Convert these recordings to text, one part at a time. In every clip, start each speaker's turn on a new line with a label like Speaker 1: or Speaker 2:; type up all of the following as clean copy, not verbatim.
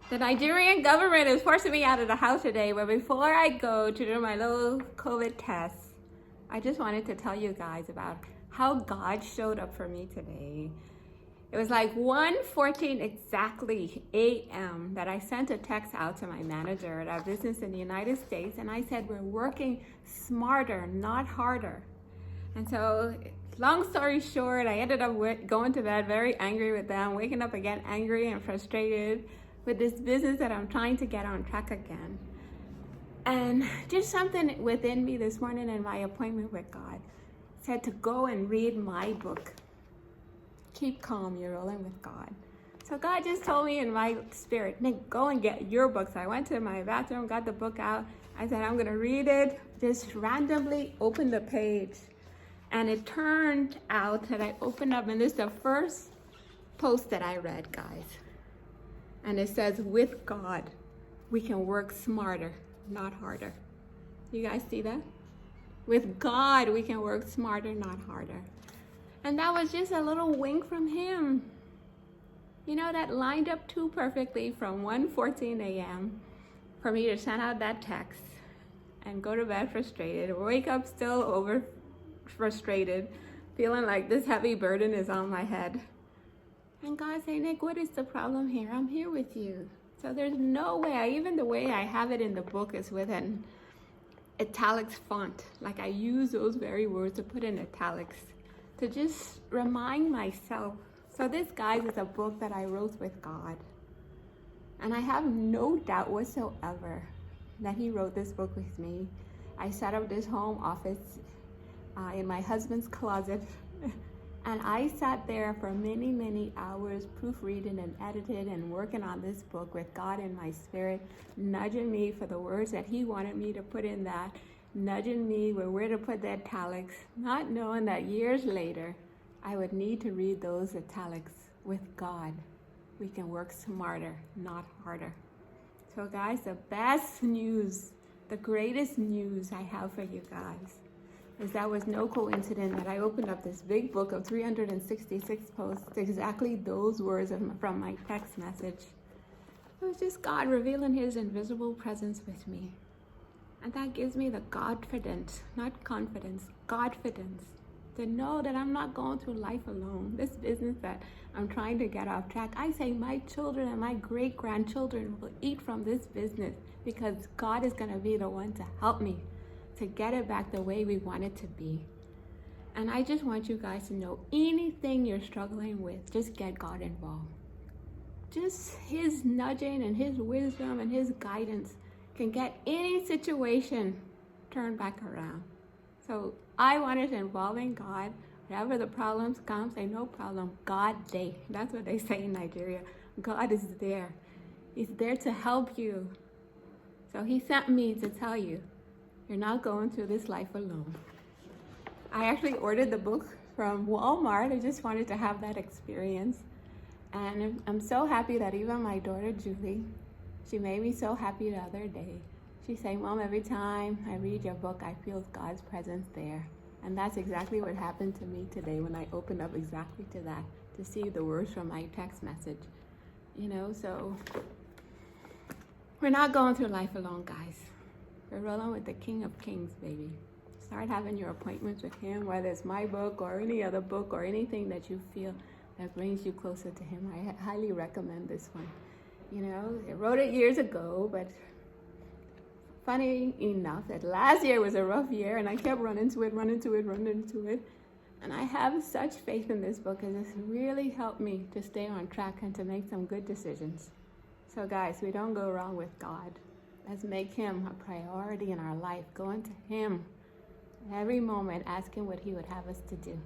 Speaker 1: The Nigerian government is forcing me out of the house today, but before I go to do my little COVID test, I just wanted to tell you guys about how God showed up for me today. It was like 1:14 exactly a.m. that I sent a text out to my manager at our business in the United States, and I said, we're working smarter, not harder. And so, long story short, I ended up going to bed very angry with them, waking up again angry and frustrated with this business that I'm trying to get on track again. And just something within me this morning in my appointment with God said to go and read my book. Keep calm, you're rolling with God. So God just told me in my spirit, Nick, go and get your book. So I went to my bathroom, got the book out. I said, I'm going to read it. Just randomly opened the page. And it turned out that I opened up, and this is the first post that I read, guys. And it says, with God, we can work smarter, not harder. You guys see that? With God, we can work smarter, not harder. And that was just a little wink from him. You know, that lined up too perfectly from 1:14 a.m. for me to send out that text and go to bed frustrated, wake up still over frustrated, feeling like this heavy burden is on my head. And God say, Nick, what is the problem here? I'm here with you. So there's no way, even the way I have it in the book is with an italics font. Like I use those very words to put in italics to just remind myself. So this, guys, is a book that I wrote with God. And I have no doubt whatsoever that he wrote this book with me. I set up this home office in my husband's closet. And I sat there for many, many hours proofreading and editing and working on this book with God in my spirit, nudging me for the words that he wanted me to put in that, nudging me where to put the italics, not knowing that years later I would need to read those italics. With God, we can work smarter, not harder. So guys, the best news, the greatest news I have for you guys is that was no coincidence that I opened up this big book of 366 posts, exactly those words from my text message. It was just God revealing his invisible presence with me. And that gives me the Godfidence, not confidence, Godfidence, to know that I'm not going through life alone. This business that I'm trying to get off track, I say my children and my great-grandchildren will eat from this business because God is going to be the one to help me to get it back the way we want it to be. And I just want you guys to know, anything you're struggling with, just get God involved. Just his nudging and his wisdom and his guidance can get any situation turned back around. So I wanted to involve in God. Whenever the problems come, say no problem, God day. That's what they say in Nigeria. God is there. He's there to help you. So he sent me to tell you, you're not going through this life alone. I actually ordered the book from Walmart. I just wanted to have that experience. And I'm so happy that even my daughter, Julie, she made me so happy the other day. She said, Mom, every time I read your book, I feel God's presence there. And that's exactly what happened to me today when I opened up exactly to that, to see the words from my text message. You know, so we're not going through life alone, guys. We're rolling with the King of Kings, baby. Start having your appointments with him, whether it's my book or any other book or anything that you feel that brings you closer to him. I highly recommend this one. You know, I wrote it years ago, but funny enough that last year was a rough year and I kept running to it. And I have such faith in this book, and it's really helped me to stay on track and to make some good decisions. So guys, we don't go wrong with God. Let's make him a priority in our life. Going to him every moment, asking what he would have us to do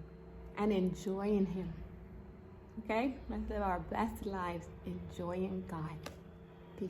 Speaker 1: and enjoying him. Okay? Let's live our best lives enjoying God. Peace.